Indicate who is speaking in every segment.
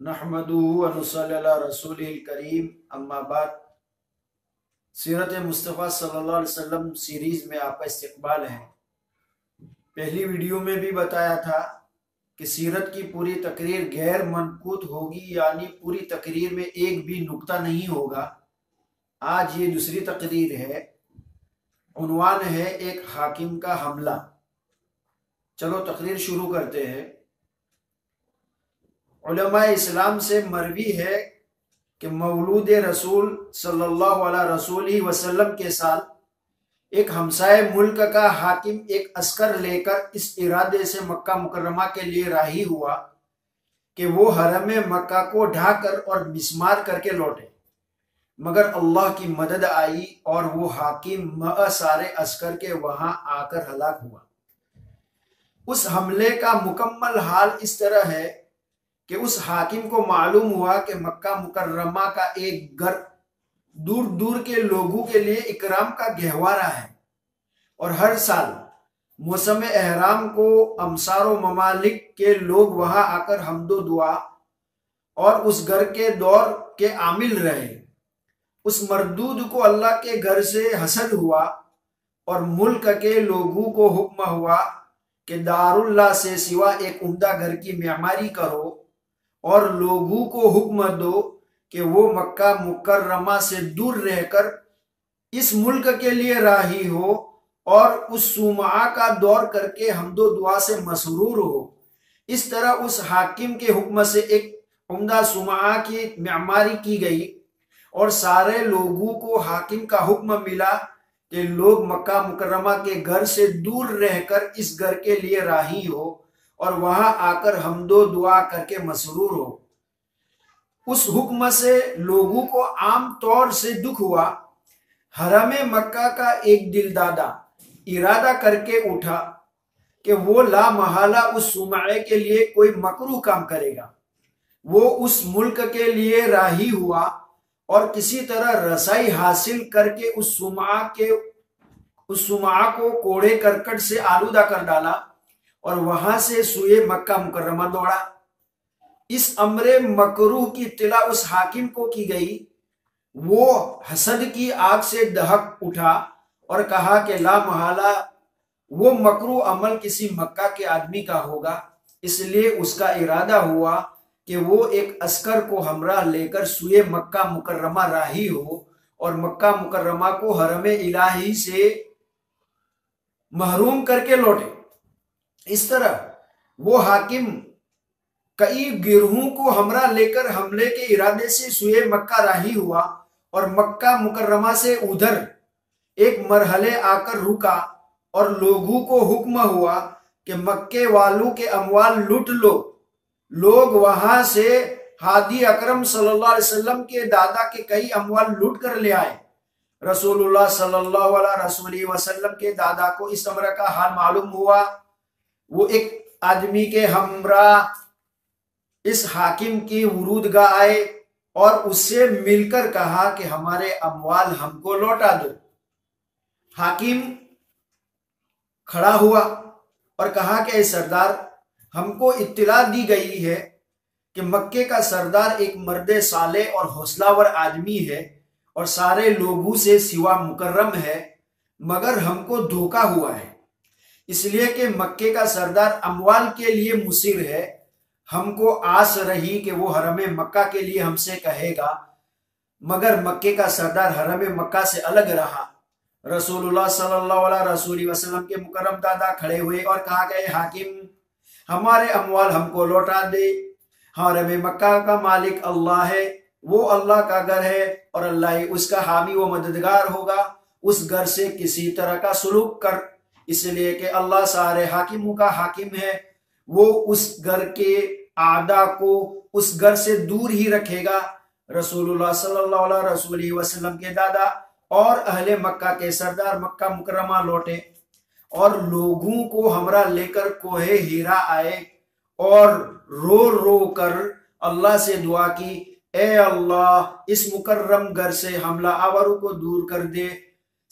Speaker 1: नहमदुहु व नुसल्ली अला रसूलिल करीम, अम्मा बाद। सीरत मुस्तफ़ा सल्लल्लाहु अलैहि वसल्लम सीरीज में आपका इस्तकबाल है। पहली वीडियो में भी बताया था कि सीरत की पूरी तकरीर गैर मनकूत होगी, यानी पूरी तकरीर में एक भी नुक्ता नहीं होगा। आज ये दूसरी तकरीर है। उन्वान है एक हाकिम का हमला। चलो तकरीर शुरू करते हैं। उलमा इस्लाम से मरवी है कि मौलूद रसूल सल्लल्लाहु अलैहि रसूल वसल्लम के साल एक हमसाए मुल्क का हाकिम एक अस्कर लेकर इस इरादे से मक्का मुकर्रमा के लिए राही हुआ कि वो हरम मक्का को ढाकर और मिस्मार करके लौटे, मगर अल्लाह की मदद आई और वो हाकिम सारे अस्कर के वहां आकर हलाक हुआ। उस हमले का मुकम्मल हाल इस तरह है कि उस हाकिम को मालूम हुआ कि मक्का मुकर्रमा का एक घर दूर दूर के लोगों के लिए इकराम का गहवारा है और हर साल मौसम एहराम को अमसारो ममालिक के लोग वहां आकर हम्दो दुआ और उस घर के दौर के आमिल रहे। उस मरदूद को अल्लाह के घर से हसद हुआ और मुल्क के लोगों को हुक्म हुआ कि दारुल्लाह से सिवा एक उम्दा घर की मेमारी करो और लोगों को हुक्म दो कि वो मक्का मुकर्रमा से दूर रहकर इस मुल्क के लिए राही हो और उस सुमा का दौर करके हम्दो दुआ से मसरूर हो। इस तरह उस हाकिम के हुक्म से एक उम्दा सुमा की मेमारी की गई और सारे लोगों को हाकिम का हुक्म मिला कि लोग मक्का मुकर्रमा के घर से दूर रहकर इस घर के लिए राही हो और वहां आकर हम्दो दुआ करके मसरूर हो। उस हुक्म से लोगों को आम तौर से दुख हुआ। हरम मक्का का एक दिलदादा इरादा करके उठा कि वो ला महला उस सुमाए के लिए कोई मकरूह काम करेगा। वो उस मुल्क के लिए राही हुआ और किसी तरह रसाई हासिल करके उस सुमा को कोड़े करकट से आलूदा कर डाला और वहां से सुए मक्का मुकर्रमा दौड़ा। इस अमरे मकरूह की इत्तला उस हाकिम को की गई। वो हसद की आग से दहक उठा और कहा कि ला महला वो मकरूह अमल किसी मक्का के आदमी का होगा, इसलिए उसका इरादा हुआ कि वो एक अस्कर को हमरा लेकर सुए मक्का मुकर्रमा राही हो और मक्का मुकर्रमा को हरम इलाही से महरूम करके लौटे। इस तरह वो हाकिम कई गिरोहों को हमरा लेकर हमले के इरादे से सुए मक्का राही हुआ और मक्का मुकर्रमा से उधर एक मरहले आकर रुका और लोगों को हुक्म हुआ कि मक्के वालों के अमवाल लूट लो। लोग वहां से हादी अकरम सल्लल्लाहु अलैहि वसल्लम के दादा के कई अमवाल लूट कर ले आए। रसूलुल्लाह सल्लल्लाहु अलैहि वसल्लम के दादा को इस अमर का हाल मालूम हुआ। वो एक आदमी के हमरा इस हाकिम की वरूदगाह आए और उससे मिलकर कहा कि हमारे अमवाल हमको लौटा दो। हाकिम खड़ा हुआ और कहा कि ए सरदार, हमको इत्तला दी गई है कि मक्के का सरदार एक मर्द साले और हौसलावर आदमी है और सारे लोगों से सिवा मुकर्रम है, मगर हमको धोखा हुआ है, इसलिए कि मक्के का सरदार अमवाल के लिए मुसिर है। हमको आस रही कि वो हरम मक्का के लिए हमसे कहेगा, मगर मक्के का सरदार हरम मक्का से अलग रहा। रसूलुल्लाह सल्लल्लाहु अलैहि वसल्लम के मुकर्रम दादा खड़े हुए और कहा कि हाकिम, हमारे अमवाल हमको लौटा दे। हरम मक्का का मालिक अल्लाह है, वो अल्लाह का घर है और अल्लाह ही उसका हामी व मददगार होगा। उस घर से किसी तरह का सुलूक कर, इसलिए कि अल्लाह सारे हाकिमों का हाकिम है। वो उस घर के आदा को उस घर से दूर ही रखेगा। रसूलुल्लाह सल्लल्लाहु अलैहि वसल्लम के दादा और अहले मक्का के सरदार मक्का मुकर्रमा लौटे और लोगों को हमरा लेकर कोहे हीरा आए और रो रो कर अल्लाह से दुआ की, ए अल्लाह, इस मुकर्रम घर से हमला आवरों को दूर कर दे।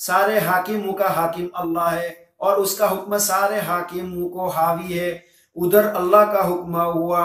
Speaker 1: सारे हाकिमों का हाकिम अल्लाह है और उसका हुक्म सारे हाकिमों को हावी है। उधर अल्लाह का हुक्म हुआ